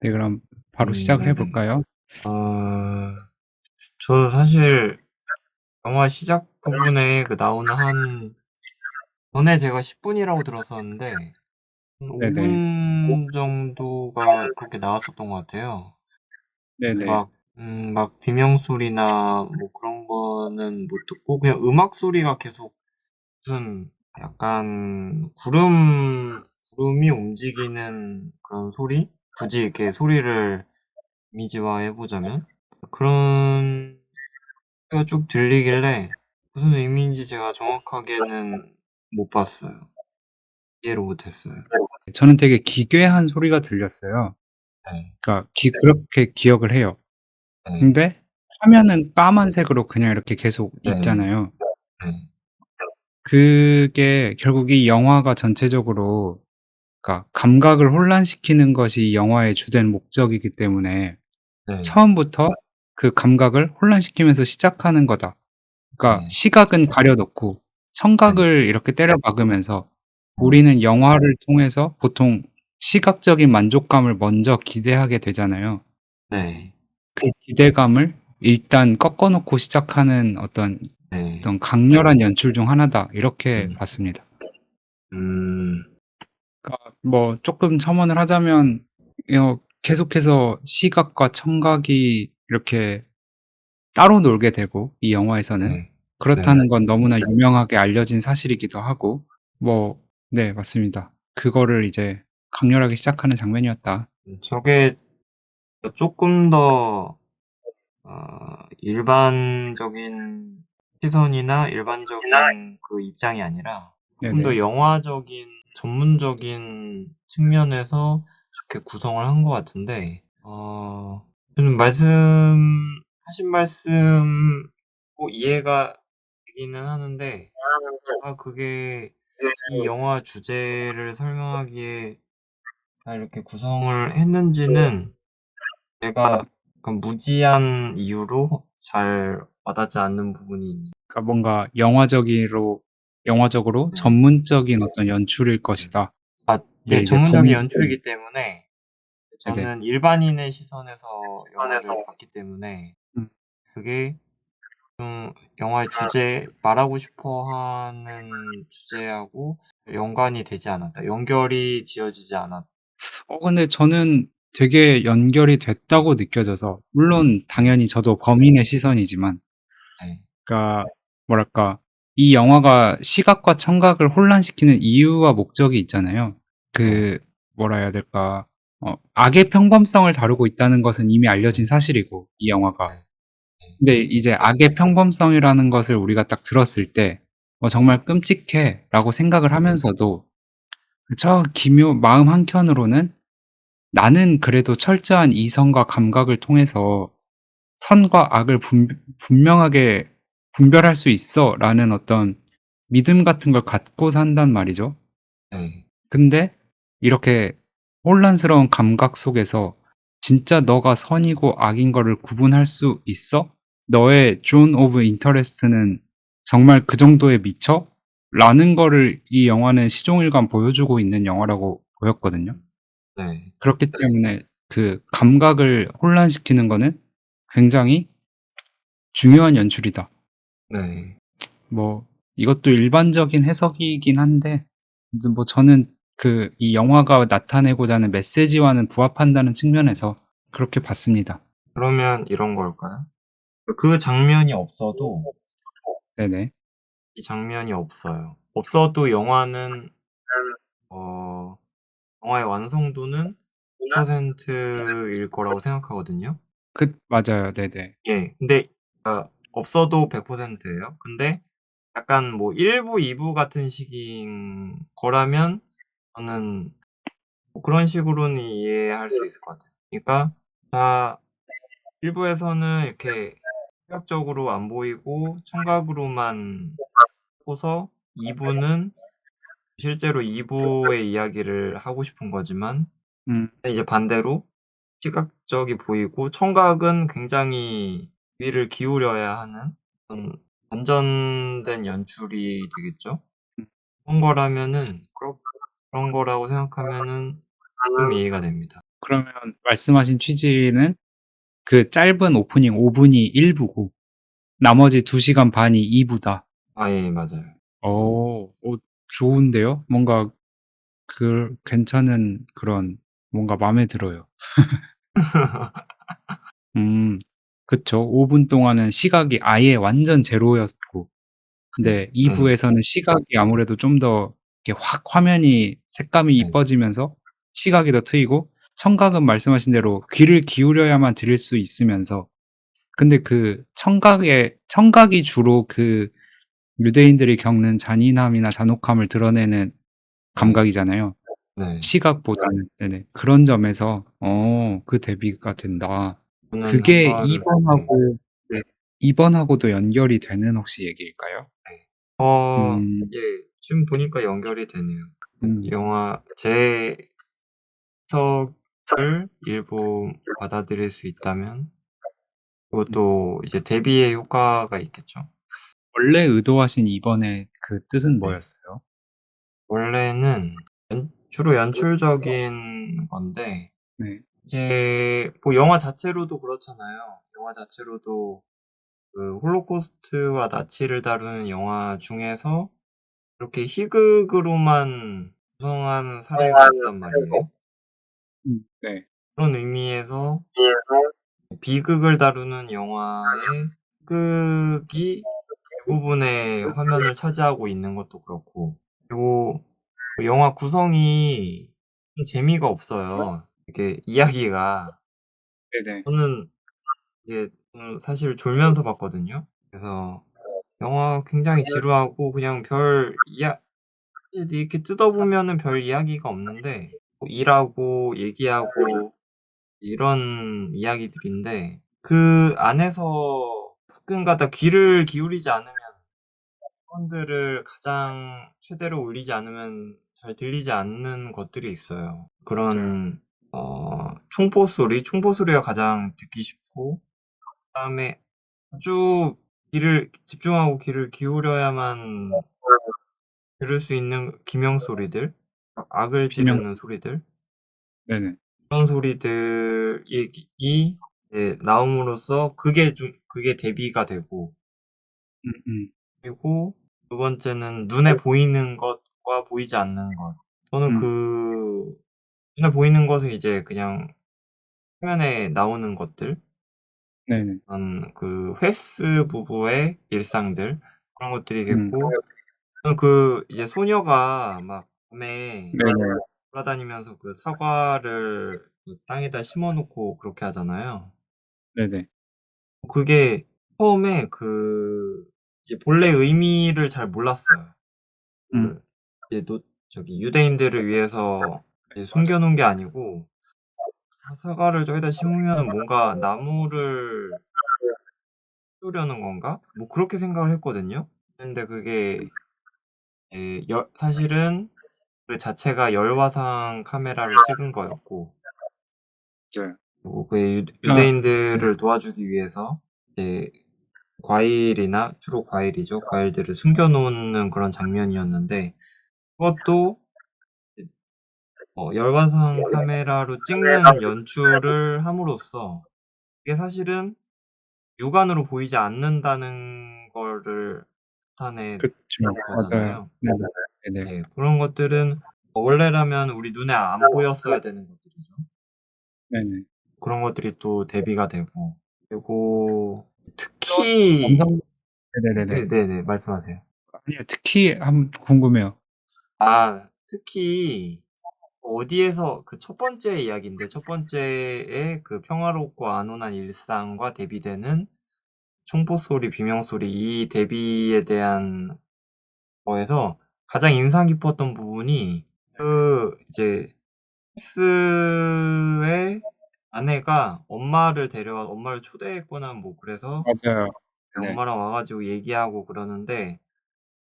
네, 그럼 바로 시작을 네네. 해볼까요? 저는 사실 영화 시작 부분에 나오는 전에 제가 10분이라고 들었었는데, 한 네네. 5분 정도가 그렇게 나왔었던 것 같아요. 네네. 막 비명소리나 뭐 그런 거는 못 듣고, 그냥 음악 소리가 계속 무슨 약간 구름이 움직이는 그런 소리? 굳이 이렇게 소리를 이미지화 해보자면? 그런 소리가 쭉 들리길래 무슨 의미인지 제가 정확하게는 못 봤어요. 이해를 못했어요. 저는 되게 기괴한 소리가 들렸어요. 네, 그러니까 그렇게 기억을 해요. 네, 근데 화면은 까만색으로 그냥 이렇게 계속 네, 있잖아요. 네, 그게 결국 이 영화가 전체적으로, 그러니까 감각을 혼란시키는 것이 이 영화의 주된 목적이기 때문에 네, 처음부터 그 감각을 혼란시키면서 시작하는 거다. 그러니까 네, 시각은 가려놓고 네, 청각을 이렇게 때려 박으면서 네, 우리는 영화를 통해서 보통 시각적인 만족감을 먼저 기대하게 되잖아요. 네, 그 기대감을 일단 꺾어 놓고 시작하는 네, 어떤 강렬한 연출 중 하나다, 이렇게 음, 봤습니다. 음, 그러니까 뭐 쪼끔 첨언을 하자면 계속해서 시각과 청각이 이렇게 따로 놀게 되고, 이 영화에서는 네, 네. 그렇다는 건 너무나 유명하게 알려진 사실이기도 하고, 뭐, 네, 맞습니다. 그거를 이제 강렬하게 시작하는 장면이었다. 저게 조금 더 일반적인 시선이나 일반적인 그 입장이 아니라 조금 더 네네. 영화적인 전문적인 측면에서 이렇게 구성을 한 것 같은데, 저는 말씀하신 말씀 이해가 되기는 하는데, 그게 이 영화 주제를 설명하기에 잘 이렇게 구성을 했는지는 제가 약간 무지한 이유로 잘 와닿지 않는 부분이 있네요. 그러니까 뭔가 영화적으로 네. 전문적인 어떤 연출일 네. 것이다. 네, 이게 이제 전문적인 범위. 연출이기 때문에 네네. 저는 일반인의 시선에서 영화를 봤기 때문에 음. 그게 좀 영화의 주제, 말하고 싶어 하는 주제하고 연관이 되지 않았다. 연결이 지어지지 않았다. 근데 저는 되게 연결이 됐다고 느껴져서, 물론 네. 당연히 저도 범인의 시선이지만, 네. 그러니까 뭐랄까, 이 영화가 시각과 청각을 혼란시키는 이유와 목적이 있잖아요. 네. 그 뭐라 해야 될까, 악의 평범성을 다루고 있다는 것은 이미 네. 알려진 사실이고, 이 영화가. 네. 네. 근데 이제 악의 평범성이라는 것을 우리가 딱 들었을 때 정말 끔찍해라고 생각을 하면서도, 저 기묘 마음 한켠으로는 '나는 그래도 철저한 이성과 감각을 통해서 선과 악을 분명하게 분별할 수 있어.'라는 어떤 믿음 같은 걸 갖고 산단 말이죠. 네. 근데 이렇게 혼란스러운 감각 속에서 '진짜 너가 선이고 악인 거를 구분할 수 있어? 너의 존 오브 인터레스트는 정말 그 정도에 미쳐?' 라는 거를 이 영화는 시종일관 보여주고 있는 영화라고 보였거든요. 네. 그렇기 때문에 그 감각을 혼란시키는 거는 굉장히 중요한 연출이다. 네. 뭐 이것도 일반적인 해석이긴 한데, 이제 뭐 저는 이 영화가 나타내고자 하는 메시지와는 부합한다는 측면에서 그렇게 봤습니다. 그러면 이런 걸까요? 그 장면이 없어도 네네. 이 장면이 없어요. 없어도 어 영화의 완성도는 100%일 거라고 생각하거든요. 맞아요. 네네. 예. 근데 없어도 100%예요. 근데 약간 뭐 1 부, 2부 같은 식인 거라면 저는 뭐 그런 식으로는 이해할 수 있을 것 같아요. 그러니까 다 1 부에서는 이렇게 시각적으로 안 보이고 청각으로만 보고서 2 부는 실제로 2 부의 이야기를 하고 싶은 거지만, 음. 이제 반대로 시각적이 보이고 청각은 굉장히 귀를 기울여야 하는 그런 반전된 연출이 되겠죠. 음. 그런 거라면은 그런 거라고 생각하면은 좀 이해가 됩니다. 그러면 말씀하신 취지는 그 짧은 오프닝 5 분이 1 부고 나머지 2 시간 반이 2 부다. 아 예 맞아요. 좋은데요? 뭔가 괜찮은 그런 뭔가 마음에 들어요. 음. 그쵸. 5분 동안은 시각이 아예 완전 제로였고 네. 근데 2 네네. 부에서는 시각이 아무래도 좀 더 이렇게 확 화면이 색감이 네. 이뻐지면서 시각이 더 트이고 청각은 말씀하신 대로 귀를 기울여야만 들을 수 있으면서 근데 그 청각이 주로 그 유대인들이 겪는 잔인함이나 잔혹함을 드러내는 네. 감각이잖아요. 네. 시각보다는. 네네. 그런 점에서 그 대비가 된다. 저는 그게 영화를 2 네. 번하고 네. 2 번하고도 연결이 되는 혹시 얘기일까요? 네. 음. 예. 지금 보니까 연결이 되네요. 그 음. 영화 제 해석을 일부 받아들일 수 있다면 음. 그것도 이제 대비의 효과가 있겠죠. 원래 의도하신 2 번의 그 뜻은 네. 뭐였어요? 원래는 주로 연출적인 건데 네. 이제 뭐 영화 자체로도 그렇잖아요. 영화 자체로도 그 홀로코스트와 나치를 다루는 영화 중에서 이렇게 희극으로만 구성한 사례가 없단 말이에요. 네. 그런 의미에서 비극을 다루는 영화의 희극이 대부분의 화면을 차지하고 있는 것도 그렇고 그리고 그 영화 구성이 좀 재미가 없어요. 이게 이야기가. 네네. 저는 이게 사실 졸면서 봤거든요. 그래서 영화 굉장히 지루하고 그냥 이렇게 뜯어보면은 별 이야기가 없는데 뭐 일하고 얘기하고 이런 이야기들인데 그 안에서 가끔가다 귀를 기울이지 않으면 사운드를 가장 최대로 올리지 않으면 잘 들리지 않는 것들이 있어요. 맞아요. 그런 총포 소리가 가장 듣기 쉽고 그다음에 아주 귀를 집중하고 귀를 기울여야만 들을 수 있는 기명 소리들, 악을 비명 지르는 소리들 네네. 그런 소리들이 이제 나옴으로써 그게 대비가 되고 음음. 그리고 두 번째는 눈에 보이는 것과 보이지 않는 것. 저는 음. 그 눈에 보이는 것은 이제 그냥 화면에 나오는 것들 네네. 그 웨스 부부의 일상들 그런 음. 것들이겠고 저는 그 이제 소녀가 막 밤에 네네. 돌아다니면서 그 사과를 그 땅에다 심어 놓고 그렇게 하잖아요. 네네. 그게 처음에 이제 본래 의미를 잘 몰랐어요. 음. 그 이제 저기 유대인들을 위해서 네 이제 맞아요. 숨겨 놓은 게 아니고 사과를 저기다 심으면은 뭔가 나무를 키우려는 건가? 뭐 그렇게 생각을 했거든요. 근데 그게 사실은 그 자체가 열화상 카메라로 찍은 거였고 맞아요. 그리고 그 그러니까 네. 유대인들을 도와주기 위해서 이제 과일이나 주로 과일이죠. 과일들을 숨겨 놓는 그런 장면이었는데 그것도 열화상 카메라로 찍는 연출을 함으로써 이게 사실은 육안으로 보이지 않는다는 거를 나타낸 그쵸. 맞아요. 거잖아요. 네네. 네네. 네. 그런 것들은 원래라면 우리 눈에 안 보였어야 되는 것들이죠. 네네. 그런 것들이 또 대비가 되고 그리고 이런 특히 감성 네네네네. 네네네. 말씀하세요. 아니요. 특히 궁금해요. 특히 어디에서 그 첫 번째 이야기인데 첫 번째의 그 평화롭고 안온한 일상과 대비되는 총포 소리, 비명 소리 이 대비에 대한 거에서 가장 인상 깊었던 부분이 이제 스의 아내가 엄마를 초대했거나 뭐 그래서 맞아요. 네네. 엄마랑 와 가지고 얘기하고 그러는데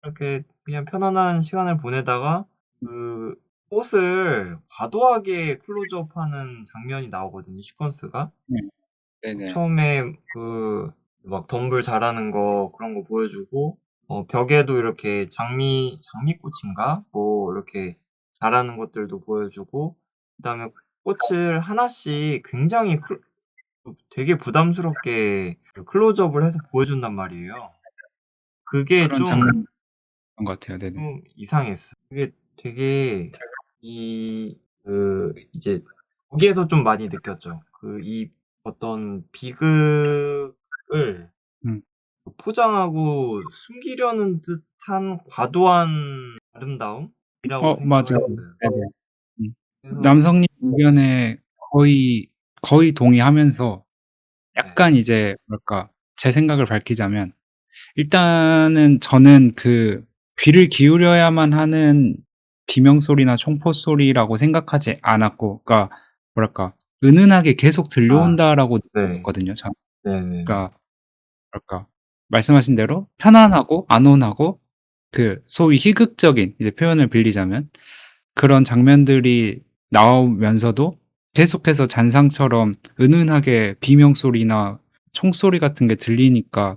이렇게 그냥 편안한 시간을 보내다가 그 꽃을 과도하게 클로즈업하는 장면이 나오거든요, 시퀀스가. 네네. 처음에 막 덤불 자라는 거 그런 거 보여주고 벽에도 이렇게 장미꽃인가? 뭐 이렇게 자라는 것들도 보여주고 그다음에 꽃을 하나씩 굉장히 되게 부담스럽게 그 클로즈업을 해서 보여준단 말이에요. 그게 그런 장면 본 것 같아요. 네네. 좀 이상했어요. 그게 되게 이제 거기에서 좀 많이 느꼈죠. 어떤 비극을 음. 포장하고 숨기려는 듯한 과도한 아름다움이라고 생각을 맞아요. 했어요. 네네. 음. 그래서 남성님 의견에 거의 동의하면서 네. 약간 이제 뭐랄까 제 생각을 밝히자면 일단은 저는 그 귀를 기울여야만 하는 비명 소리나 총포 소리라고 생각하지 않았고 그러니까 뭐랄까 '은은하게 계속 아 들려온다.'라고 네. 느꼈거든요 저는. 네네네. 그러니까 뭐랄까 말씀하신 대로 편안하고 안온하고 그 소위 희극적인 이제 표현을 빌리자면 그런 장면들이 나오면서도 계속해서 잔상처럼 은은하게 비명 소리나 총소리 같은 게 들리니까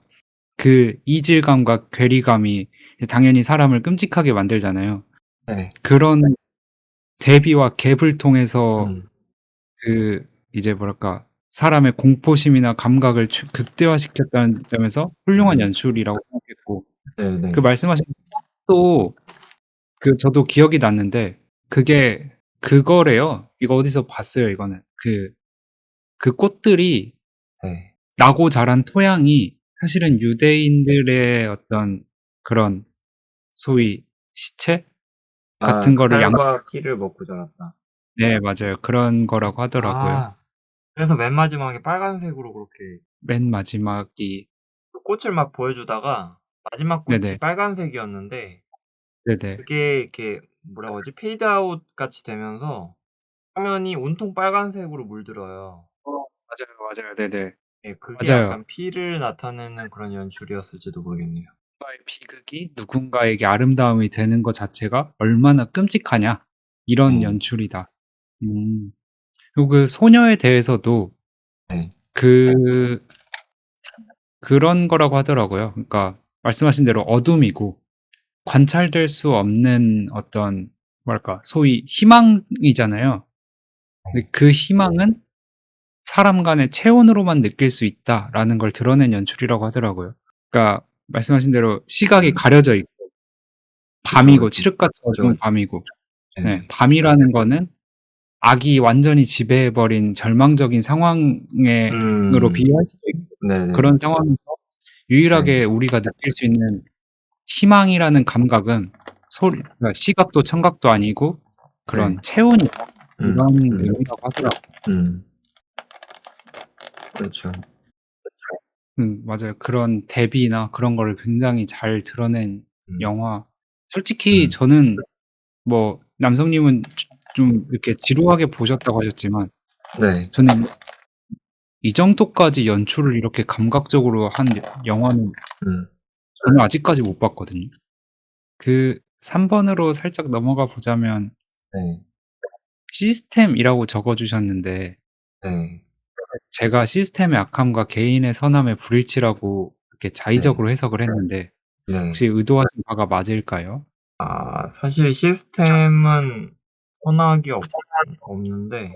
그 이질감과 괴리감이 당연히 사람을 끔찍하게 만들잖아요. 네. 그런 대비와 갭을 통해서 음. 그 이제 뭐랄까 사람의 공포심이나 감각을 극대화시켰다는 점에서 훌륭한 연출이라고 생각했고 그 네네. 말씀하신 또 저도 기억이 났는데 그게 그거래요. 이거 어디서 봤어요 이거는. 그 꽃들이 네. 나고 자란 토양이 사실은 유대인들의 어떤 그런 소위 시체 아 같은 거를 살과 피를 먹고 자랐다. 네 맞아요. 그런 거라고 하더라고요. 아 그래서 맨 마지막에 빨간색으로 그렇게 맨 마지막이 그 꽃을 막 보여주다가 마지막 꽃이 네네. 빨간색이었는데 네네. 그게 이렇게 뭐라고 하지? 페이드 아웃 같이 되면서 화면이 온통 빨간색으로 물들어요. 맞아요, 맞아요. 네네. 예 그게 맞아요. 약간 피를 나타내는 그런 연출이었을지도 모르겠네요. 누군가의 비극이 누군가에게 아름다움이 되는 것 자체가 얼마나 끔찍하냐 이런 네. 연출이다. 음. 그리고 그 소녀에 대해서도 네. 그 그런 거라고 하더라고요. 그러니까 말씀하신 대로 어둠이고 관찰될 수 없는 어떤 뭐랄까 소위 희망이잖아요. 근데 네. 그 희망은 사람 간의 체온으로만 느낄 수 있다라는 걸 드러낸 연출이라고 하더라고요. 그러니까 말씀하신 대로 시각이 음. 가려져 있고 그쵸, 밤이고 그쵸. 칠흑같이 그쵸, 어두운 그쵸. 밤이고 네 네네. 밤이라는 거는 악이 완전히 지배해 버린 절망적인 상황에 으로 음. 비유할 수도 있고 네네. 그런 상황에서 네. 유일하게 우리가 느낄 수 있는 희망이라는 감각은 그러니까 시각도 청각도 아니고 네. 그런 체온이다. 음. 이런 음. 의미라고 하더라고요. 음. 그렇죠. 맞아요. 그런 대비나 그런 거를 굉장히 잘 드러낸 음. 영화. 솔직히 음. 저는 뭐 남성님은 좀 이렇게 지루하게 보셨다고 하셨지만 네. 저는 이 정도까지 연출을 이렇게 감각적으로 한 영화는 음. 저는 아직까지 못 봤거든요. 그 3 번으로 살짝 넘어가 보자면 네. 시스템이라고 적어 주셨는데 네. 제가 시스템의 악함과 개인의 선함의 불일치라고 이렇게 네. 자의적으로 해석을 했는데 네. 혹시 의도하신 바가 맞을까요? 아 사실 시스템은 선악이 없는데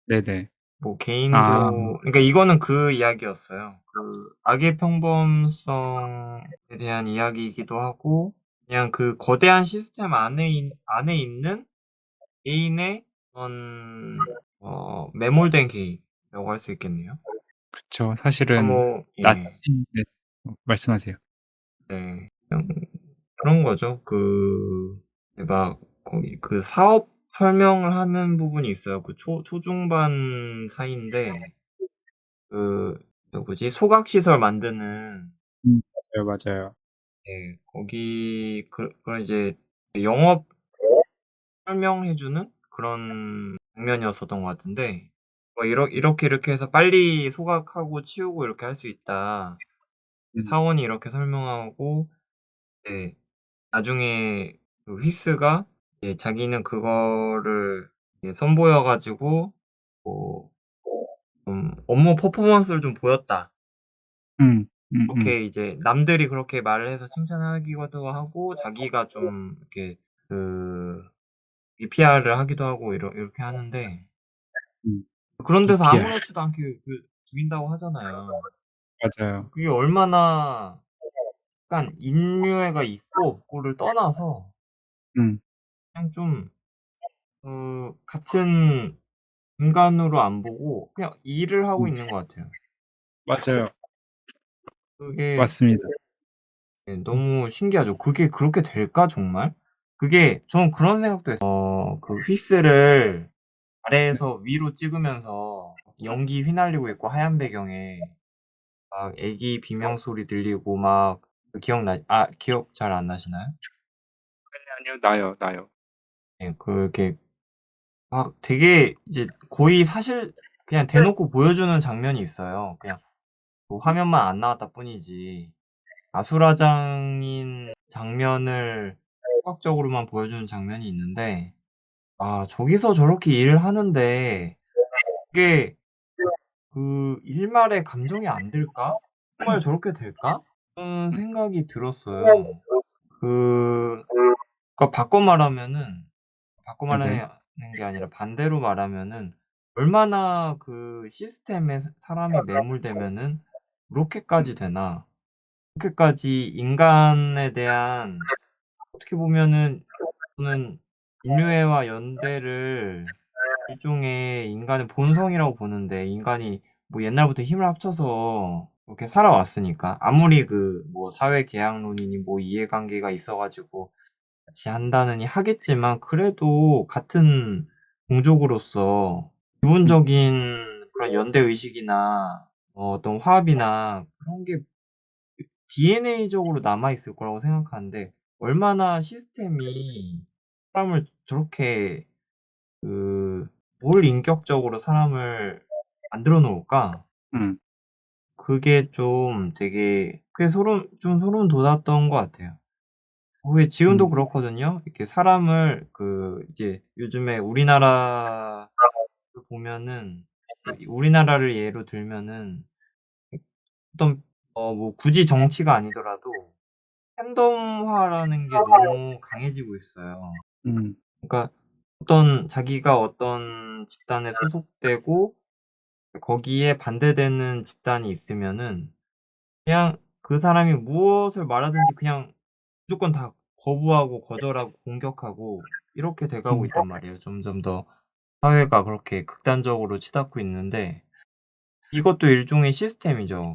네네. 뭐 아 그러니까 이거는 그 이야기였어요. 그 악의 평범성에 대한 이야기이기도 하고 그냥 그 거대한 시스템 안에 있는 개인의 그런 매몰된 개인이라고 할 수 있겠네요. 그쵸. 아 사실은 뭐 나치 예. 네. 말씀하세요. 네. 그냥 그런 거죠. 막 거기 그 사업 설명을 하는 부분이 있어요. 그 초중반 사이인데 뭐지 소각 시설 만드는 맞아요, 맞아요. 예 거기 그런 이제 영업 설명해 주는 그런 장면이었었던 것 같은데 뭐 이렇게 해서 빨리 소각하고 치우고 이렇게 할 수 있다. 음 사원이 이렇게 설명하고 네 나중에 그 휘스가 자기는 그거를 선보여 가지고 뭐 좀 업무 퍼포먼스를 좀 보였다. 음 그렇게 이제 남들이 그렇게 말을 해서 칭찬하기도 하고 자기가 좀 이렇게 그 PR을 하기도 하고 이렇게 하는데 그런 데서 EPR. 아무렇지도 않게 죽인다고 하잖아요. 맞아요. 그게 얼마나 약간 인류애가 있고 없고를 떠나서 음. 그냥 좀 같은 인간으로 안 보고 그냥 일을 하고 음. 있는 것 같아요. 맞아요. 그게 맞습니다. 예 음. 너무 신기하죠. '그게 그렇게 될까 정말?' 그게 저는 그런 생각도 했어요. 그 휘슬을 네. 아래에서 위로 찍으면서 연기 휘날리고 있고 하얀 배경에 막 애기 비명 소리 들리고 막 기억 잘 안 나시나요? 아니요. 나요, 나요. 예 그렇게 막 되게 이제 거의 사실 그냥 대놓고 보여주는 장면이 있어요. 그냥 뭐 음. 화면만 안 나왔다 뿐이지. 아수라장인 장면을 시각적으로만 보여주는 장면이 있는데 저기서 저렇게 일을 하는데 그게 '일말의 감정이 안 들까? 정말 저렇게 될까?' 그런 생각이 들었어요. 그 그러니까 바꿔 네네. 말하는 게 아니라 반대로 말하면은 얼마나 그 시스템에 사람이 매몰되면은 '그렇게까지 되나?' 그렇게까지 인간에 대한 어떻게 보면은 저는 인류애와 연대를 일종의 인간의 본성이라고 보는데 인간이 뭐 옛날부터 힘을 합쳐서 이렇게 살아왔으니까 아무리 뭐 사회 계약론이니 뭐 이해관계가 있어 가지고 같이 한다느니 하겠지만 그래도 같은 동족으로서 음. 기본적인 그런 연대 의식이나 어떤 화합이나 그런 게 DNA적으로 남아 있을 거라고 생각하는데 얼마나 시스템이 사람을 저렇게 그 몰인격적으로 사람을 만들어 놓을까? 음. 그게 좀 되게 그게 소름 돋았던 것 같아요. 그게 지금도 음. 그렇거든요. 이렇게 사람을 이제 요즘에 우리나라를 보면은 우리나라를 예로 들면은 어떤 뭐 굳이 정치가 아니더라도 팬덤화라는 게 너무 강해지고 있어요. 음. 그러니까 자기가 어떤 집단에 소속되고 거기에 반대되는 집단이 있으면은 그냥 그 사람이 무엇을 말하든지 그냥 무조건 다 거부하고 거절하고 공격하고 이렇게 돼 가고 음. 있단 말이에요. 점점 더 사회가 그렇게 극단적으로 치닫고 있는데 이것도 일종의 시스템이죠.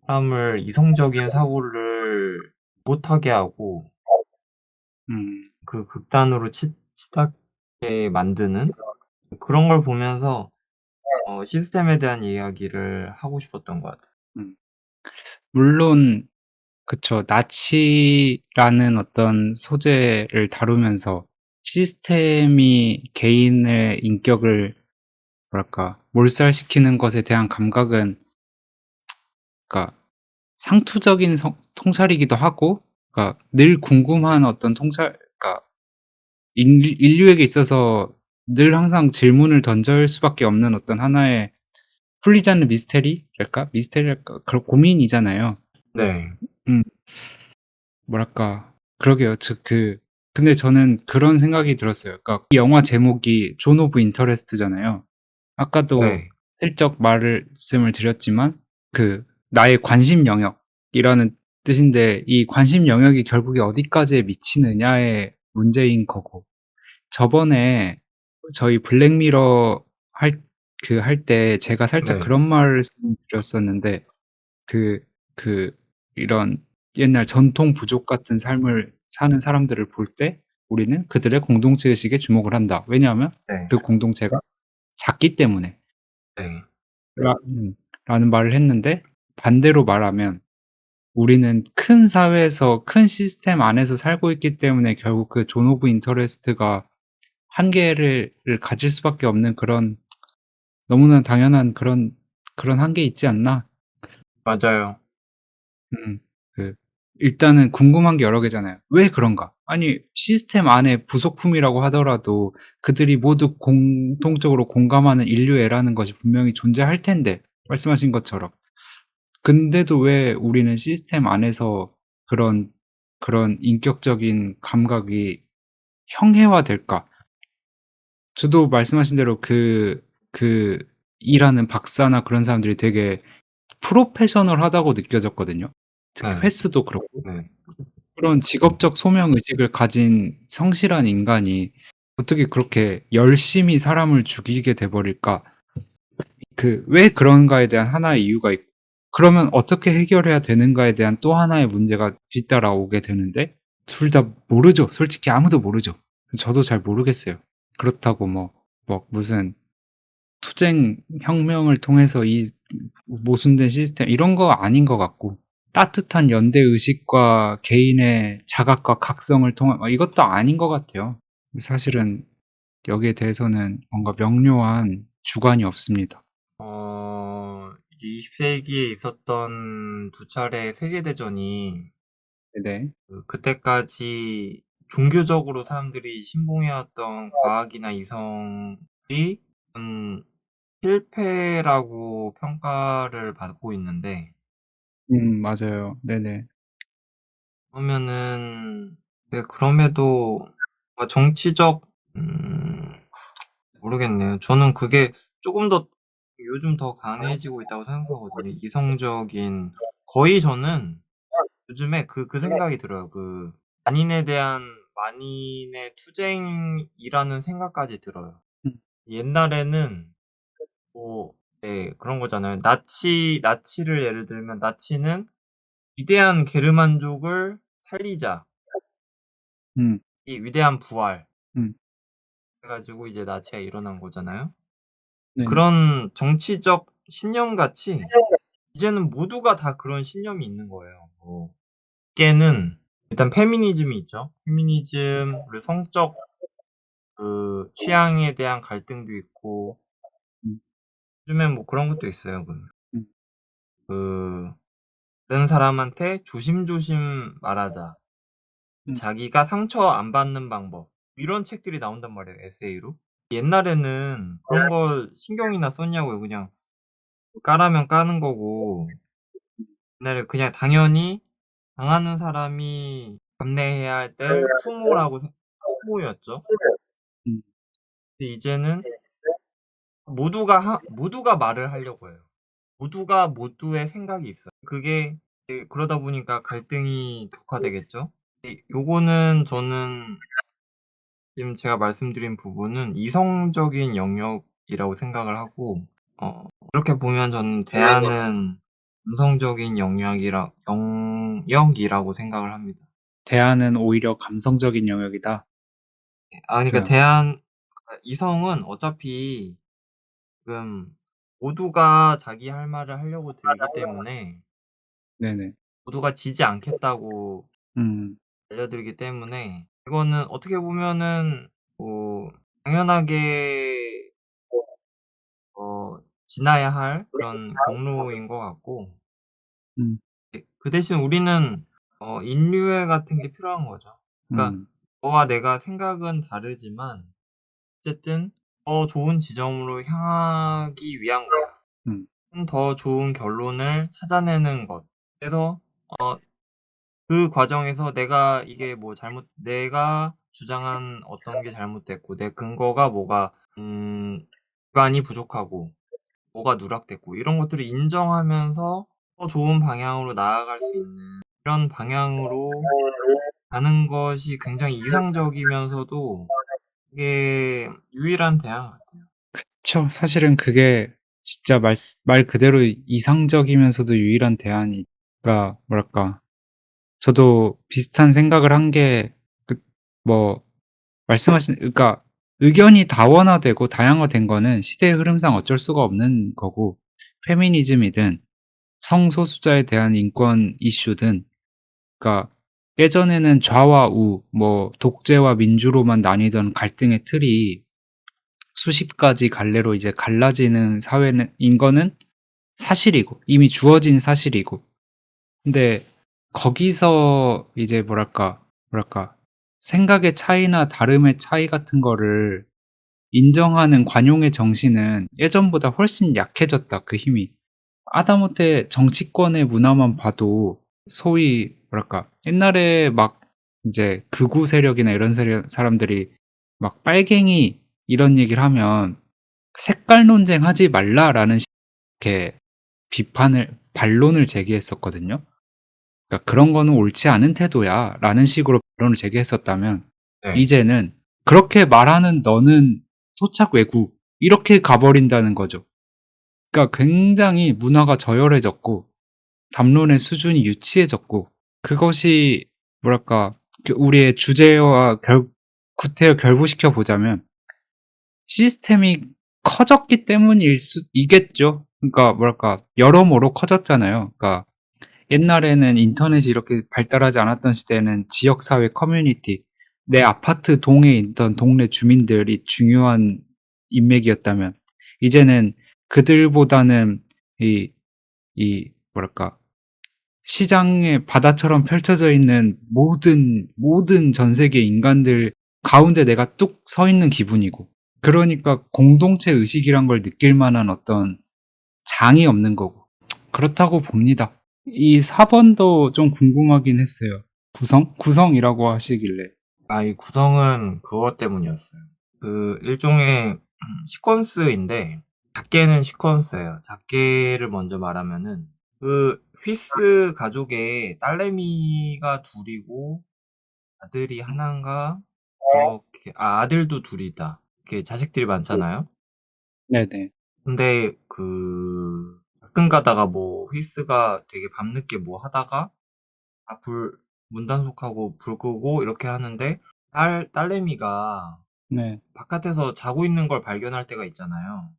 사람을 이성적인 사고를 못하게 하고 음. 극단으로 치닫게 만드는 그런 걸 보면서 시스템에 대한 이야기를 하고 싶었던 것 같아요. 음. 물론 그쵸. 나치라는 어떤 소재를 다루면서 시스템이 개인의 인격을 뭐랄까 몰살시키는 것에 대한 감각은 그러니까 상투적인 통찰이기도 하고 그러니까 늘 궁금한 어떤 그러니까 인류에게 있어서 늘 항상 질문을 던질 수밖에 없는 어떤 하나의 풀리지 않는 미스테리랄까? 미스테리랄까? 그런 고민이잖아요. 네. 음. 뭐랄까 그러게요. 근데 저는 그런 생각이 들었어요. 그러니까 이 영화 제목이 존 오브 인터레스트잖아요. 아까도 네. 슬쩍 말씀을 드렸지만 나의 관심 영역이라는 뜻인데 이 관심 영역이 결국에 어디까지에 미치느냐의 문제인 거고 저번에 저희 블랙미러 할 때 제가 살짝 네. 그런 말씀드렸었는데 그 그 이런 옛날 전통 부족 같은 삶을 사는 사람들을 볼 때 우리는 그들의 공동체 의식에 주목을 한다. 왜냐하면 네. 그 공동체가 작기 때문에. 네. 라는 말을 했는데 반대로 말하면 우리는 큰 사회에서 큰 시스템 안에서 살고 있기 때문에 결국 그 존 오브 인터레스트가 한계를 가질 수밖에 없는 그런 너무나 당연한 그런 한계 있지 않나? 맞아요. 음. 그 일단은 궁금한 게 여러 개잖아요. '왜 그런가?' 아니 시스템 안에 부속품이라고 하더라도 그들이 모두 공통적으로 공감하는 인류애라는 것이 분명히 존재할 텐데 말씀하신 것처럼. 근데도 왜 우리는 시스템 안에서 그런 인격적인 감각이 형해화될까? 저도 말씀하신 대로 그 일하는 박사나 그런 사람들이 되게 프로페셔널하다고 느껴졌거든요. 특히 네. 횟수도 그렇고. 네. 그런 직업적 소명 의식을 가진 성실한 인간이 어떻게 그렇게 열심히 사람을 죽이게 돼 버릴까? 왜 그런가에 대한 하나의 이유가 있고, 그러면 어떻게 해결해야 되는가에 대한 또 하나의 문제가 뒤따라오게 되는데 둘 다 모르죠. 솔직히 아무도 모르죠. 저도 잘 모르겠어요. 그렇다고 무슨 투쟁 혁명을 통해서 이 모순된 시스템 이런 거 아닌 것 같고, 따뜻한 연대 의식과 개인의 자각과 각성을 통한 이것도 아닌 것 같아요. 사실은 여기에 대해서는 뭔가 명료한 주관이 없습니다. 이제 20세기에 있었던 두 차례의 세계대전이 네네. 그때까지 종교적으로 사람들이 신봉해왔던 과학이나 이성이 실패라고 평가를 받고 있는데, 맞아요. 네네. 그러면은 네, 그럼에도 정치적 음 모르겠네요. 저는 그게 조금 더 요즘 더 강해지고 있다고 생각하거든요. 이성적인, 거의 저는 요즘에 그 생각이 들어요. 만인에 대한 만인의 투쟁이라는 생각까지 들어요. 음 옛날에는 뭐 네, 그런 거잖아요. 나치를 예를 들면, 나치는 위대한 게르만족을 살리자. 음 이 위대한 부활 음 해 가지고 이제 나치가 일어난 거잖아요. 네네. 그런 정치적 신념같이 이제는 모두가 다 그런 신념이 있는 거예요. 께는 일단 페미니즘이 있죠. 페미니즘, 그리고 성적 취향에 대한 갈등도 있고, 음 요즘엔 뭐 그런 것도 있어요. 음 그 다른 사람한테 조심조심 말하자. 음 자기가 상처 안 받는 방법. 이런 책들이 나온단 말이에요, 에세이로. 옛날에는 그런 걸 신경이나 썼냐고요. 그냥 까라면 까는 거고, 옛날에 그냥 당연히 당하는 사람이 감내해야 할 때 수모였죠. 음 근데 이제는 모두가 말을 하려고 해요. 모두가 모두의 생각이 있어요. 그게 이제 그러다 보니까 갈등이 격화되겠죠. 요거는 저는 지금 제가 말씀드린 부분은 이성적인 영역이라고 생각을 하고, 그렇게 보면 저는 대안은 감성적인 영역이라고 생각을 합니다. 대안은 오히려 감성적인 영역이다. 그러니까 그 이성은 어차피 지금 모두가 자기 할 말을 하려고 들기 때문에, 네네. 모두가 지지 않겠다고 음 알려들기 때문에, 이거는 어떻게 보면은 뭐 당연하게 지나야 할 그런 경로인 것 같고, 음 그 대신 우리는 인류애 같은 게 필요한 거죠. 그러니까 음 너와 내가 생각은 다르지만 어쨌든 더 좋은 지점으로 향하기 위한 거야. 음 더 좋은 결론을 찾아내는 것. 그래서 어 그 과정에서 내가 주장한 어떤 게 잘못됐고, 내 근거가 뭐가 기반이 부족하고 뭐가 누락됐고, 이런 것들을 인정하면서 더 좋은 방향으로 나아갈 수 있는 이런 방향으로 가는 것이 굉장히 이상적이면서도 이게 유일한 대안 같아요. 사실은 그게 진짜 말 그대로 이상적이면서도 유일한 대안이, 뭐랄까, 저도 비슷한 생각을 한 게 뭐 말씀하신, 의견이 다원화되고 다양화된 거는 시대의 흐름상 어쩔 수가 없는 거고, 페미니즘이든 성소수자에 대한 인권 이슈든, 그러니까 예전에는 좌와 우, 독재와 민주로만 나뉘던 갈등의 틀이 수십 가지 갈래로 이제 갈라지는 사회는 인 거는 사실이고, 이미 주어진 사실이고. 근데 거기서 이제 뭐랄까 생각의 차이나 다름의 차이 같은 거를 인정하는 관용의 정신은 예전보다 훨씬 약해졌다, 그 힘이. 하다못해 정치권의 문화만 봐도 소위 옛날에 이제 극우 세력이나 이런 세력 사람들이 빨갱이 이런 얘기를 하면 "색깔 논쟁하지 말라."라는 이렇게 비판을 반론을 제기했었거든요. 그러니까 "그런 거는 옳지 않은 태도야."라는 식으로 반론을 제기했었다면 네. 이제는 "그렇게 말하는 너는 토착 왜구." 이렇게 가 버린다는 거죠. 그러니까 굉장히 문화가 저열해졌고 담론의 수준이 유치해졌고 그것이 뭐랄까 우리의 주제와 구태여 결부시켜 보자면 시스템이 커졌기 때문일 이겠죠. 그러니까 뭐랄까 여러모로 커졌잖아요. 그러니까 옛날에는 인터넷이 이렇게 발달하지 않았던 시대에는 지역사회 커뮤니티, 내 아파트 동에 있던 동네 주민들이 중요한 인맥이었다면 이제는 그들보다는 뭐랄까 시장의 바다처럼 펼쳐져 있는 모든 전 세계 인간들 가운데 내가 뚝 서 있는 기분이고 그러니까 공동체 의식이란 걸 느낄 만한 어떤 장이 없는 거고 그렇다고 봅니다. 이 4번도 좀 궁금하긴 했어요. 구성이라고 하시길래. 이 구성은 그것 때문이었어요. 일종의 시퀀스인데 작게는 시퀀스예요. 작게를 먼저 말하면은 휘스 가족의 딸내미가 둘이고 아들이 하나인가 그렇게 아들도 둘이다. 이렇게 자식들이 많잖아요. 네네. 근데 가끔 가다가 뭐 휘스가 되게 밤늦게 뭐 하다가 문 단속하고 불 끄고 이렇게 하는데 딸내미가 네. 바깥에서 자고 있는 걸 발견할 때가 있잖아요.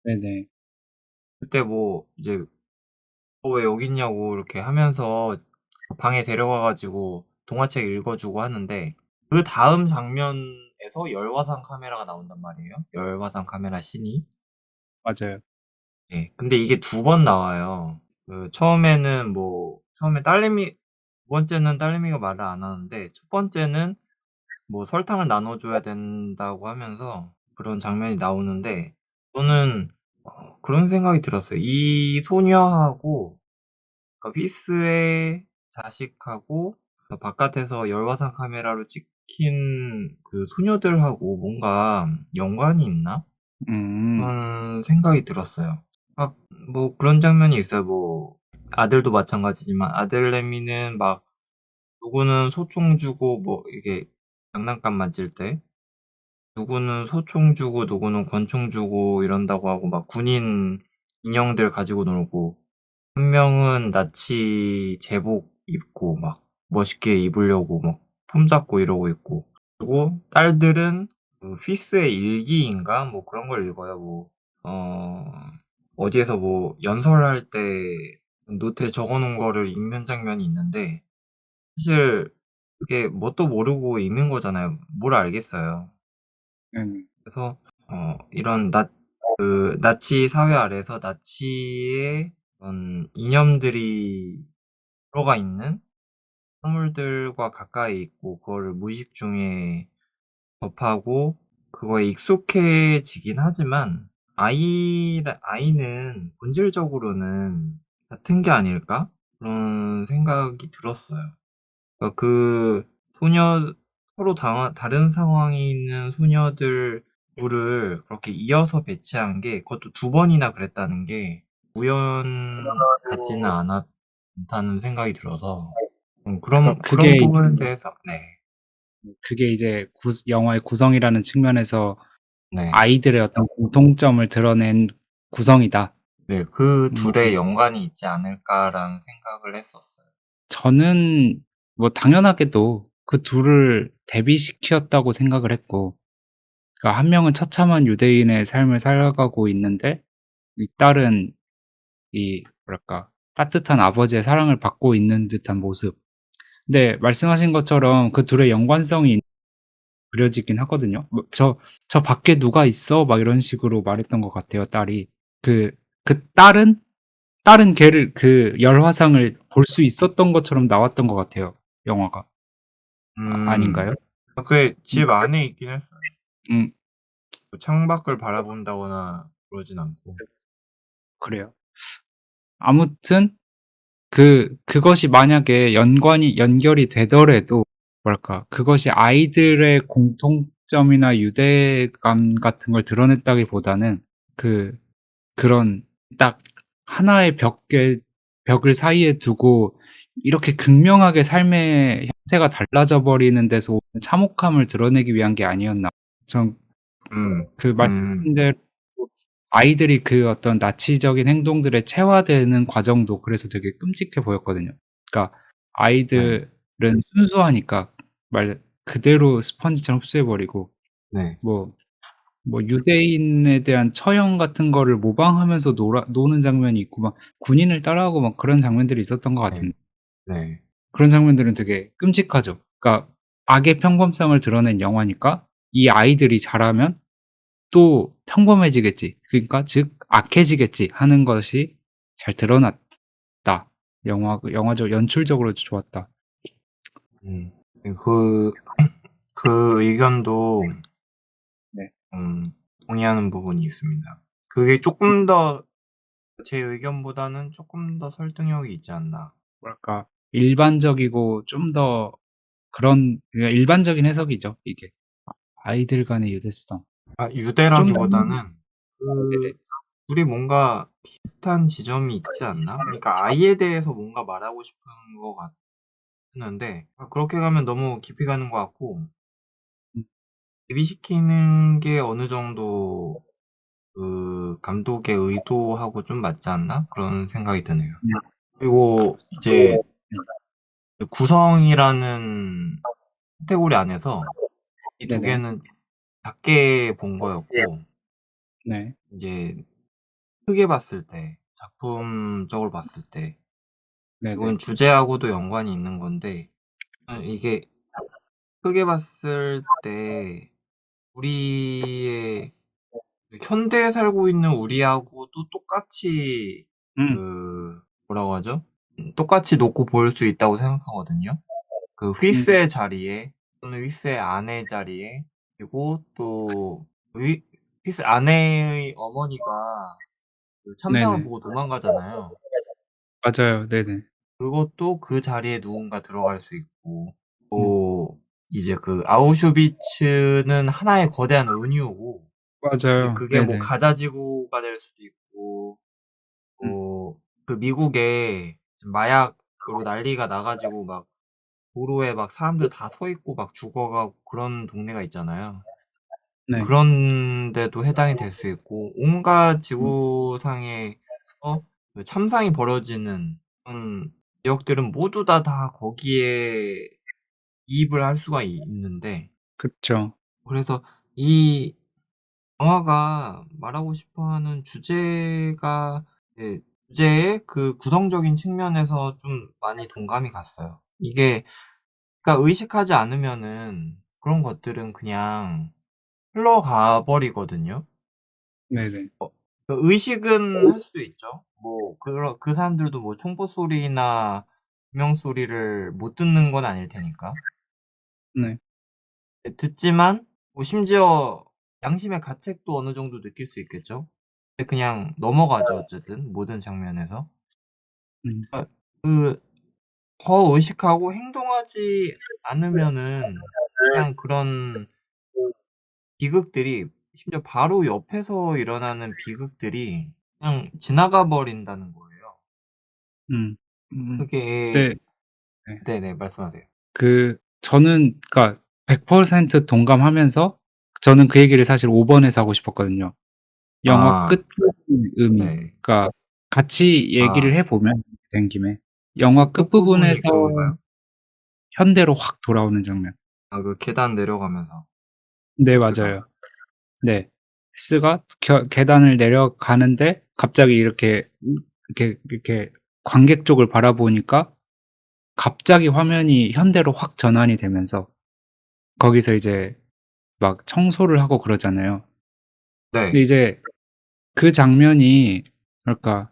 네네. 그때 뭐 이제 왜 여기 있냐고 이렇게 하면서 방에 데려가 가지고 동화책 읽어주고 하는데 그다음 장면에서 열화상 카메라가 나온단 말이에요. 열화상 카메라 씬이. 맞아요. 예. 근데 이게 2번 나와요. 처음에 딸내미 두 번째는 딸내미가 말을 안 하는데 첫 번째는 뭐 설탕을 나눠 줘야 된다고 하면서 그런 장면이 나오는데 저는 그런 생각이 들었어요. 이 소녀하고 그러니까 휘스의 자식하고 바깥에서 열화상 카메라로 찍힌 그 소녀들하고 뭔가 연관이 있나? 음. 그런 생각이 들었어요. 뭐 그런 장면이 있어요. 뭐 아들도 마찬가지지만 아들내미는 막 누구는 소총 주고 뭐 이게 장난감 만질 때 누구는 소총 주고 누구는 권총 주고 이런다고 하고 막 군인 인형들 가지고 놀고 한 명은 나치 제복 입고 막 멋있게 입으려고 막 폼잡고 이러고 있고 그리고 딸들은 휘스의 일기인가 뭐 그런 걸 읽어요. 뭐 어 어디에서 뭐 연설할 때 노트에 적어 놓은 거를 읽는 장면이 있는데 사실 그게 뭣도 모르고 읽는 거잖아요. 뭘 알겠어요. 네네. 그래서 이런 나치 사회 아래에서 나치의 그런 이념들이 들어가 있는 사물들과 가까이 있고 그거를 무의식 중에 접하고 그거에 익숙해지긴 하지만 아이는 본질적으로는 같은 게 아닐까? 그런 생각이 들었어요. 그러니까 서로 다른 상황에 있는 소녀들 둘을 그렇게 이어서 배치한 게 그것도 2번이나 그랬다는 게 우연 같지는 않다는 생각이 들어서 그러니까 그런 부분에 대해서 네. 그게 이제 영화의 구성이라는 측면에서 네. 아이들의 어떤 공통점을 드러낸 구성이다. 네. 그 음. 둘의 연관이 있지 않을까라는 생각을 했었어요. 저는 뭐 당연하게도 그 둘을 대비시켰다고 생각을 했고 그러니까 한 명은 처참한 유대인의 삶을 살아가고 있는데 이 딸은 뭐랄까 따뜻한 아버지의 사랑을 받고 있는 듯한 모습. 근데 말씀하신 것처럼 그 둘의 연관성이 그려지긴 하거든요. 뭐 "저 밖에 누가 있어?" 막 이런 식으로 말했던 것 같아요, 딸이. 그 딸은 걔를 그 열화상을 볼 수 있었던 것처럼 나왔던 것 같아요, 영화가. 음. 아닌가요? 그게 집 안에 있긴 했어요. 음 뭐 창밖을 바라본다거나 그러진 않고. 그래요. 아무튼 그것이 만약에 연결이 되더라도 뭐랄까 그것이 아이들의 공통점 문제점이나 유대감 같은 걸 드러냈다기보다는 그런 딱 하나의 벽을 사이에 두고 이렇게 극명하게 삶의 형태가 달라져 버리는 데서 오는 참혹함을 드러내기 위한 게 아니었나. 전 음. 말씀하신 대로 아이들이 그 어떤 나치적인 행동들에 체화되는 과정도 그래서 되게 끔찍해 보였거든요. 그러니까 네. 아이들은 순수하니까 말 그대로 스펀지처럼 흡수해 버리고 네. 뭐 유대인에 대한 처형 같은 거를 모방하면서 노는 장면이 있고 막 군인을 따라하고 막 그런 장면들이 있었던 것 네. 같은데 네. 그런 장면들은 되게 끔찍하죠. 그러니까 악의 평범성을 드러낸 영화니까 이 아이들이 자라면 또 평범해지겠지. 그러니까 즉 악해지겠지 하는 것이 잘 드러났다. 영화적 연출적으로 좋았다. 네, 그 의견도 네. 동의하는 부분이 있습니다. 그게 조금 더 제 의견보다는 조금 더 설득력이 있지 않나. 뭐랄까 일반적이고 좀 더 그냥 일반적인 해석이죠, 이게. 아이들 간의 유대성. 좀 더 유대라기보다는 그 네네. 둘이 뭔가 비슷한 지점이 있지 않나? 그러니까 아이에 대해서 뭔가 말하고 싶은 것 같았는데 그렇게 가면 너무 깊이 가는 것 같고 음 대비시키는 게 어느 정도 그 감독의 의도하고 좀 맞지 않나? 그런 생각이 드네요. 음. 그리고 이제 그 구성이라는 카테고리 안에서 이 두 네네. 개는 작게 본 거였고 네. 이제 크게 봤을 때 작품적으로 봤을 때 네네. 이건 주제하고도 연관이 있는 건데 이게 크게 봤을 때 우리의 그 현대에 살고 있는 우리하고도 똑같이 음. 그 뭐라고 하죠? 똑같이 놓고 볼 수 있다고 생각하거든요. 그 음. 휘스의 자리에 또는 휘스의 아내 자리에 그리고 또 휘 휘스 아내의 어머니가 그 참상을 네네. 보고 도망가잖아요. 맞아요. 네네. 그것도 그 자리에 누군가 들어갈 수 있고 음. 또 이제 그 아우슈비츠는 하나의 거대한 은유고 이제 맞아요. 그게 뭐 네네. 가자 지구가 될 수도 있고 음. 뭐 그 미국에 지금 마약으로 난리가 나 가지고 막 도로에 막 사람들 다 서 있고 막 죽어 가고 그런 동네가 있잖아요. 네. 그런 데도 해당이 될 수 있고 온갖 음. 지구상에서 그 참상이 벌어지는 그런 지역들은 모두 다 거기에 이입을 할 수가 있는데 그쵸. 그래서 이 영화가 말하고 싶어 하는 주제가 예 주제의 그 구성적인 측면에서 좀 많이 동감이 갔어요. 이게 그러니까 의식하지 않으면은 그런 것들은 그냥 흘러가 버리거든요. 네네. 그 의식은 할 수도 있죠. 뭐 그 사람들도 뭐 총포 소리나 비명 소리를 못 듣는 건 아닐 테니까. 네. 예 듣지만 뭐 심지어 양심의 가책도 어느 정도 느낄 수 있겠죠. 근데 그냥 넘어가죠 어쨌든 모든 장면에서. 음. 그 더 의식하고 행동하지 않으면은 그냥 그런 비극들이 심지어 바로 옆에서 일어나는 비극들이 그냥 지나가 버린다는 거예요. 음. 음. 그게 네. 네. 네네. 말씀하세요. 저는 그러니까 100% 동감하면서 저는 그 얘기를 사실 5 번에서 하고 싶었거든요. 영화 아 끝부분의 의미. 네. 그러니까 같이 얘기를 아 해 보면 된 김에 영화 그 끝부분이 끝부분에서 그건가요? 현대로 확 돌아오는 장면. 그 계단 내려가면서 네 히스가. 맞아요. 네. 스가 계단을 내려가는데 갑자기 이렇게 관객 쪽을 바라보니까 갑자기 화면이 현대로 확 전환이 되면서 거기서 이제 막 청소를 하고 그러잖아요. 근데 네. 이제 그 장면이 뭐랄까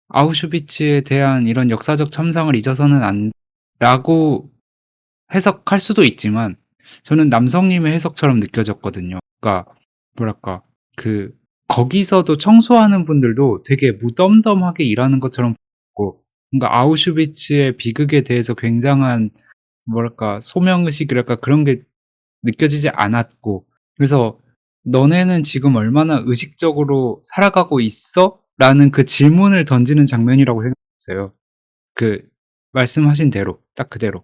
'아우슈비츠에 대한 이런 역사적 참상을 잊어서는 라고 해석할 수도 있지만 저는 남성님의 해석처럼 느껴졌거든요. 그러니까 뭐랄까 그 거기서도 청소하는 분들도 되게 무덤덤하게 일하는 것처럼 보였고 뭔가 아우슈비츠의 비극에 대해서 굉장한 뭐랄까 소명의식이랄까 그런 게 느껴지지 않았고, 그래서 "너네는 지금 얼마나 의식적으로 살아가고 있어?" 라는 그 질문을 던지는 장면이라고 생각했어요. 그 말씀하신 대로 딱 그대로.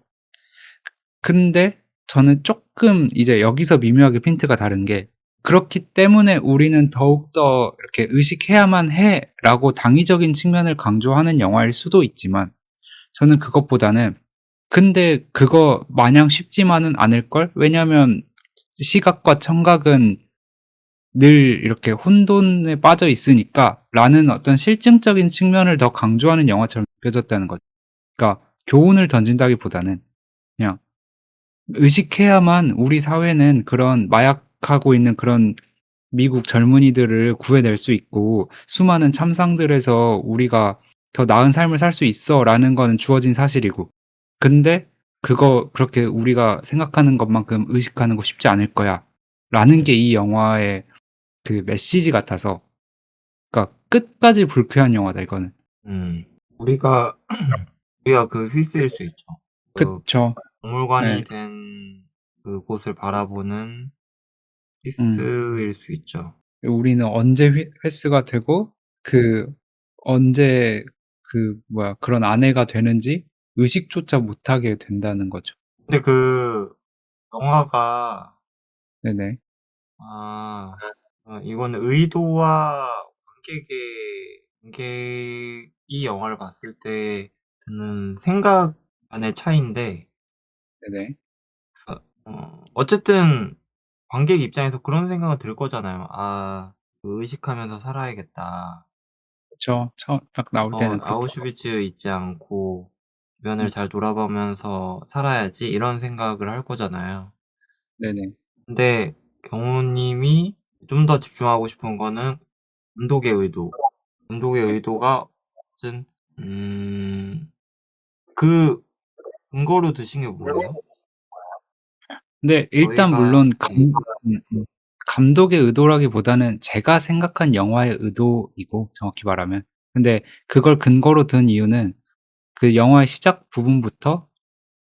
근데 저는 쪼끔 이제 여기서 미묘하게 핀트가 다른 게, 그렇기 때문에 우리는 더욱더 이렇게 '의식해야만 해.'라고 당위적인 측면을 강조하는 영화일 수도 있지만, 저는 그것보다는 근데 그거 마냥 쉽지만은 않을걸? 왜냐면 시각과 청각은 늘 이렇게 혼돈에 빠져 있으니까라는 어떤 실증적인 측면을 더 강조하는 영화처럼 느껴졌다는 거죠. 그러니까 교훈을 던진다기보다는 그냥 의식해야만 우리 사회는 그런 마약하고 있는 그런 미국 젊은이들을 구해낼 수 있고 수많은 참상들에서 우리가 더 나은 삶을 살 수 있어라는 거는 주어진 사실이고, 근데 그거 그렇게 우리가 생각하는 것만큼 의식하는 거 쉽지 않을 거야 라는 게 이 영화의 그 메시지 같아서, 그러니까 끝까지 불쾌한 영화다 이거는. 음. 우리가 우리가 그 휘스일 수 있죠. 그 그쵸. 네. 박물관이 된 그곳을 바라보는 음. 휘스일 수 있죠. 우리는 언제 휘스가 되고 그 언제 그 뭐야 그런 아내가 되는지 의식조차 못하게 된다는 거죠. 근데 그 영화가 네네. 아 이거는 의도와 관객이 이 영화를 봤을 때 드는 생각 간의 차이인데, 네네. 어쨌든 관객 입장에서 그런 생각은 들 거잖아요. '아 그 의식하면서 살아야겠다. 그쵸. 딱 나올 때는 그렇겠죠. 아우슈비츠 잊지 않고 주변을 음. 잘 돌아보면서 살아야지.' 이런 생각을 할 거잖아요. 네네. 근데 경호님이 좀 더 집중하고 싶은 거는 감독의 의도. 감독의 네. 의도가 무슨 그 근거로 드신 게 뭐예요? 근데 일단 저희가 물론 예. 감독의 의도라기보다는 제가 생각한 영화의 의도이고 정확히 말하면. 근데 그걸 근거로 든 이유는 그 영화의 시작 부분부터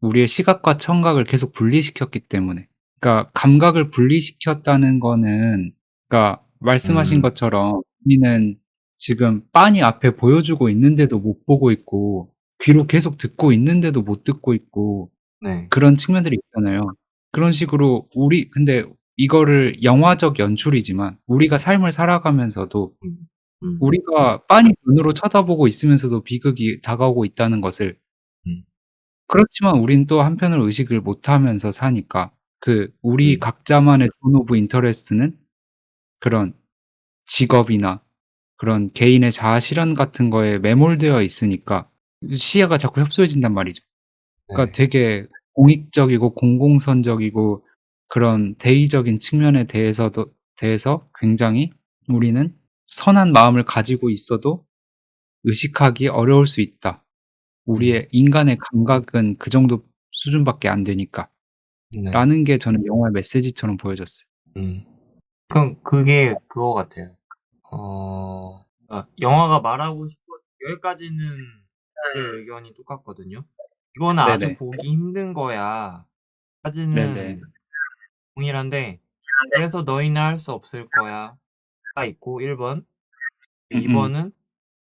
우리의 시각과 청각을 계속 분리시켰기 때문에. 그러니까 감각을 분리시켰다는 거는, 그러니까 말씀하신 음. 것처럼 우리는 지금 빤히 앞에 보여주고 있는데도 못 보고 있고 귀로 계속 듣고 있는데도 못 듣고 있고 네. 그런 측면들이 있잖아요. 그런 식으로 근데 이거를 영화적 연출이지만 우리가 삶을 살아가면서도 음. 음. 우리가 빤히 눈으로 쳐다보고 있으면서도 비극이 다가오고 있다는 것을, 음. 그렇지만 우린 또 한편으로 의식을 못하면서 사니까 우리 음. 각자만의 존 오브 인터레스트는 그런 직업이나 그런 개인의 자아 실현 같은 거에 매몰되어 있으니까 시야가 자꾸 협소해진단 말이죠. 그러니까 네. 되게 공익적이고 공공선적이고 그런 대의적인 측면에 대해서 굉장히 우리는 선한 마음을 가지고 있어도 의식하기 어려울 수 있다. 음. 우리의 인간의 감각은 그 정도 수준밖에 안 되니까. 네. 라는 게 저는 영화의 메시지처럼 보여졌어요. 음. 그럼 그게 그거 같아요. 영화가 말하고 싶은 여기까지는 제 의견이 똑같거든요. "이거는 아주 네네. 보기 힘든 거야." 네네. 까지는 동일한데, "그래서 너희는 할 수 없을 거야."가 있고 1 번. 음음. 2 번은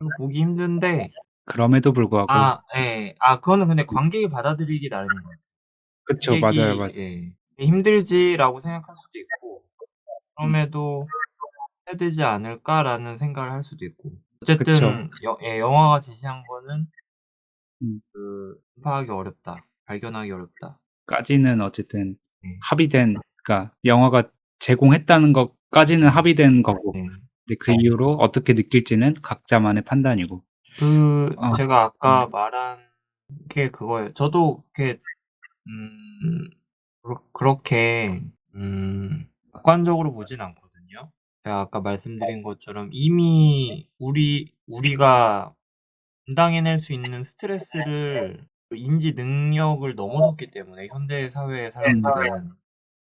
"이거 보기 힘든데" 그럼에도 불구하고. 예. 그거는 근데 관객이 받아들이기 나름인 것 같아요. 그쵸. 맞아요, 관객이 맞아요. 예 '힘들지.'라고 생각할 수도 있고, 음. 그럼에도 '해야 되지 않을까.'라는 생각을 할 수도 있고. 그쵸. 어쨌든 영화가 제시한 거는 음. "접하기 어렵다. 발견하기 어렵다." 까지는 어쨌든 예. 합의된, 그러니까 영화가 제공했다는 것까지는 네. 합의된 거고, 네. 이제 그 이후로 어떻게 느낄지는 각자만의 판단이고. 아. 제가 음. 아까 말한 게 그거예요. 저도 그렇게 음 그렇게 객관적으로 보진 않거든요. 제가 아까 말씀드린 것처럼 이미 우리가 감당해낼 수 있는 스트레스를 그 인지 능력을 넘어섰기 때문에 현대 사회의 사람들은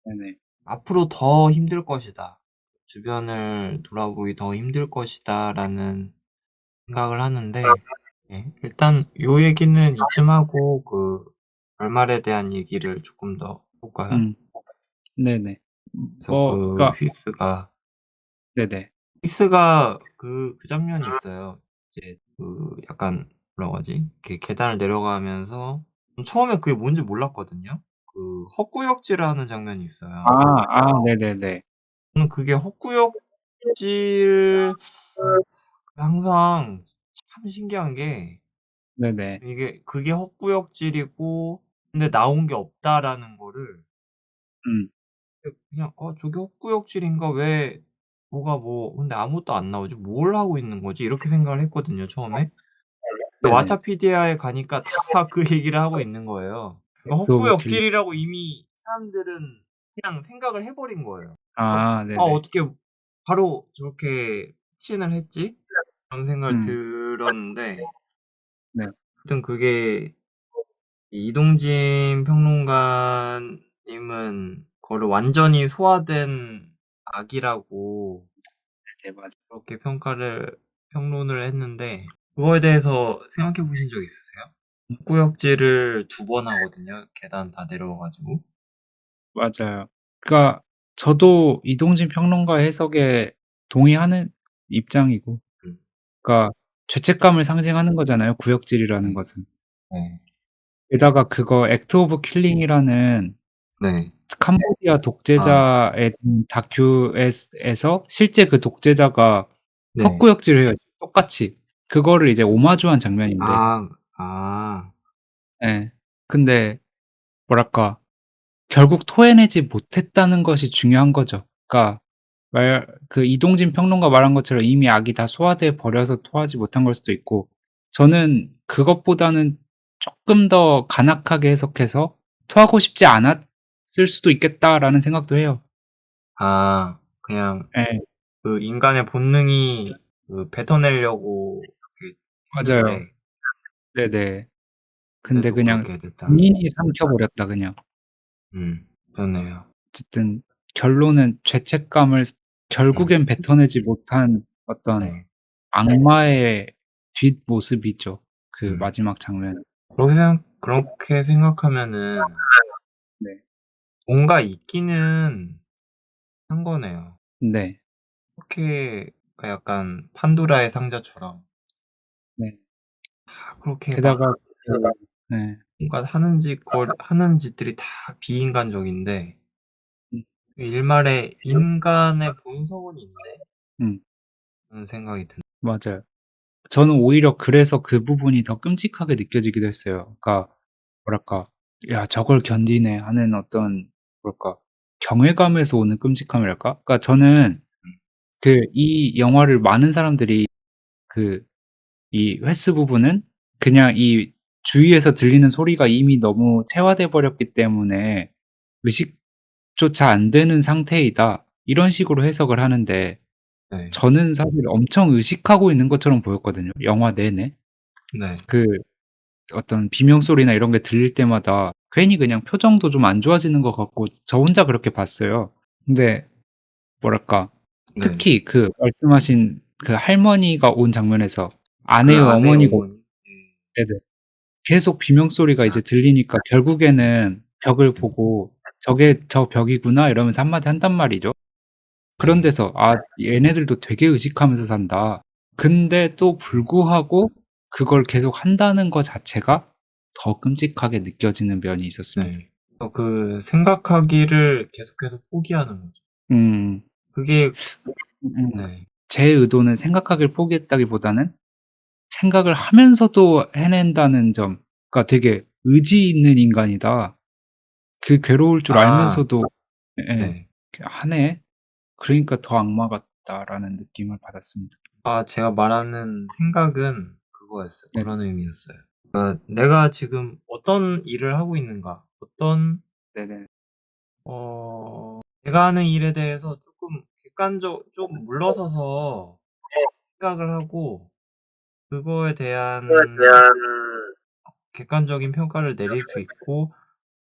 네네. '앞으로 더 힘들 것이다. 주변을 돌아보기 더 힘들 것이다.'라는 생각을 하는데, 예 일단 요 얘기는 이쯤 하고 결말에 대한 얘기를 조금 더 해 볼까요? 음. 네네. 그래서 그 그러니까 네네. 히스가 그 장면이 있어요. 이제 그 약간 뭐라고 하지? 이렇게 계단을 내려가면서 처음에 그게 뭔지 몰랐거든요. 그 헛구역질을 하는 장면이 있어요. 네네네. 저는 그게 헛구역질 항상 참 신기한 게 네네. 이게 그게 헛구역질이고 근데 나온 게 없다라는 거를 음. 그냥 '저게 헛구역질인가? 왜 뭐가 뭐 근데 아무것도 안 나오지? 뭘 하고 있는 거지?' 이렇게 생각을 했거든요 처음에. 근데 네네. 왓챠피디아에 가니까 다 그 얘기를 하고 있는 거예요. 그러니까 엑소브 킬링. 헛구역질이라고 이미 사람들은 그냥 생각을 해 버린 거예요. 그래서 네네. 어떻게 바로 저렇게 확신을 했지?' 그런 생각을 음. 들었는데 네. 아무튼 그게 이동진 평론가님은 그거를 완전히 소화된 악이라고 네 맞아요. 그렇게 평론을 했는데 그거에 대해서 생각해 보신 적 있으세요? 헛구역질을 2번 하거든요, 계단 다 내려와 가지고. 맞아요. 그러니까 저도 이동진 평론가의 해석에 동의하는 입장이고, 음. 그러니까 죄책감을 상징하는 거잖아요, 구역질이라는 네. 것은. 네. 게다가 그거 액트 오브 킬링이라는 네. 캄보디아 아. 독재자에 대한 다큐에서 실제 그 독재자가 네. 헛구역질을 해요, 똑같이. 그거를 이제 오마주한 장면인데, 아. 아. 예. 근데 뭐랄까, 결국 토해내지 못했다는 것이 중요한 거죠. 그러니까 이동진 평론가 말한 것처럼 이미 악이 다 소화돼 버려서 토하지 못한 걸 수도 있고, 저는 그것보다는 쪼끔 더 간악하게 해석해서 '토하고 싶지 않았을 수도 있겠다.'라는 생각도 해요. 그냥 예. 그 인간의 본능이 그 뱉어내려고 이렇게 맞아요. 했는데 네네. 근데 근데도 그냥 그렇게 됐다. 본인이 삼켜 버렸다 그냥. 그렇네요. 어쨌든 결론은 죄책감을 음. 결국엔 뱉어내지 못한 어떤 네. 악마의 뒷모습이죠, 그 음. 마지막 장면은. 그렇게 생각하면은 네. 뭔가 있기는 한 거네요. 네. 그렇게 약간 판도라의 상자처럼 네. 그렇게 막 게다가 네. 뭔가 하는 짓들이 다 비인간적인데 음 일말에 '인간의 본성은 있네.' 음 그런 생각이 드네요. 맞아요. 저는 오히려 그래서 그 부분이 더 끔찍하게 느껴지기도 했어요. 그러니까 뭐랄까 '야 저걸 견디네.' 하는 어떤 뭐랄까 경외감에서 오는 끔찍함이랄까? 그러니까 저는 음. 이 영화를 많은 사람들이 그 이 횟수 부분은 그냥 이 주위에서 들리는 소리가 이미 너무 체화돼 버렸기 때문에 '의식조차 안 되는 상태이다.' 이런 식으로 해석을 하는데, 네. 저는 사실 엄청 의식하고 있는 것처럼 보였거든요, 영화 내내. 네. 그 어떤 비명 소리나 이런 게 들릴 때마다 괜히 그냥 표정도 좀 안 좋아지는 것 같고 저 혼자 그렇게 봤어요. 근데 뭐랄까, 네. 특히 그 말씀하신 그 할머니가 온 장면에서 그 아내의 아내의 어머니가 어머니. 예. 네네. 계속 비명 소리가 이제 들리니까 결국에는 벽을 보고 '저게 저 벽이구나.' 이러면서 한마디 한단 말이죠. 그런 네. 데서 '아 얘네들도 되게 의식하면서 산다.' 근데 또 불구하고 그걸 계속 한다는 거 자체가 더 끔찍하게 느껴지는 면이 있었습니다. 네. 그 생각하기를 계속해서 포기하는 거죠. 음. 그게 음. 네. 제 의도는 생각하기를 포기했다기보다는 생각을 하면서도 해낸다는 점, 그러니까 되게 '의지 있는 인간이다. 그 괴로울 줄 아 알면서도' 예. 네. '하네. 그러니까 더 악마 같다.'라는 느낌을 받았습니다. 제가 말하는 생각은 그거였어요. 네네. 그런 의미였어요. 그러니까 '내가 지금 어떤 일을 하고 있는가? 어떤 네네. 내가 하는 일에 대해서 쪼끔 좀 물러서서 생각을 하고 그거에 대한 객관적인 평가를 내릴 수 있고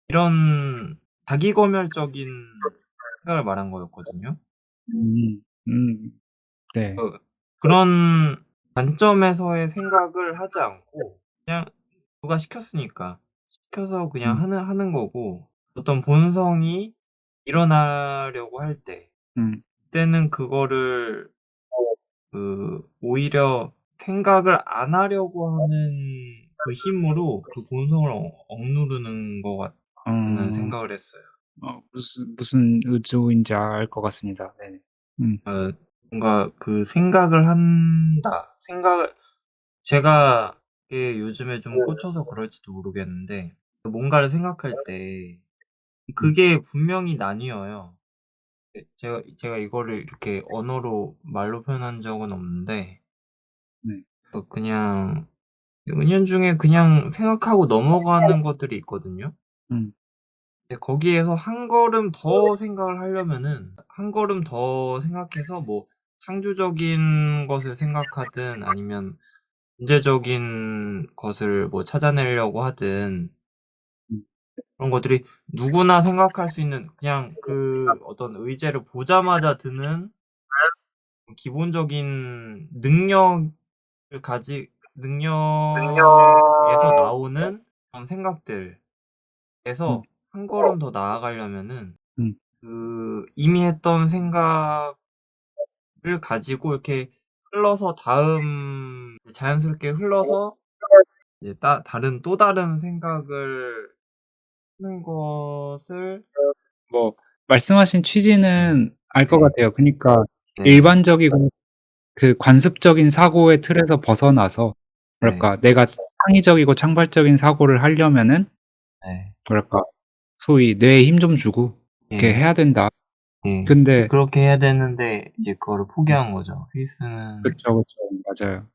이런 자기검열적인 생각을 말한 거였거든요. 음. 네. 그런 관점에서의 생각을 하지 않고 그냥 누가 시켰으니까 시켜서 그냥 음. 하는 거고 어떤 본성이 일어나려고 할 때 음. 그때는 그거를 오히려 생각을 안 하려고 하는 그 힘으로 그 본성을 억누르는 것 같다는 어. 생각을 했어요. 무슨 의도인지 알 것 같습니다. 네네. 음. 뭔가 그 생각을 한다. 제가 이게 요즘에 좀 꽂혀서 그럴지도 모르겠는데 뭔가를 생각할 때 음. 그게 분명히 나뉘어요. 제가 이거를 이렇게 언어로 말로 표현한 적은 없는데 네. 그냥 은연중에 그냥 생각하고 넘어가는 것들이 있거든요. 음. 근데 거기에서 한 걸음 더 생각을 하려면은 한 걸음 더 생각해서 뭐 창조적인 것을 생각하든 아니면 문제적인 것을 뭐 찾아내려고 하든 음. 그런 것들이 누구나 생각할 수 있는 그냥 그 어떤 의제를 보자마자 드는 기본적인 능력을 능력에서 나오는 그런 생각들에서 음. 한 걸음 더 나아가려면은 음. 이미 했던 생각을 가지고 이렇게 흘러서 자연스럽게 흘러서 이제 다른 또 다른 생각을 하는 것을 뭐 말씀하신 취지는 알 것 네. 같아요. 그니까 네. 일반적이고 그 관습적인 사고의 틀에서 벗어나서 네. 뭐랄까 내가 창의적이고 창발적인 사고를 하려면은 네. 뭐랄까 소위 뇌에 힘 좀 주고 이렇게 예. 해야 된다. 예. 근데 그렇게 해야 되는데 이제 그거를 네. 포기한 거죠. 휘스는 그쵸, 그쵸. 맞아요.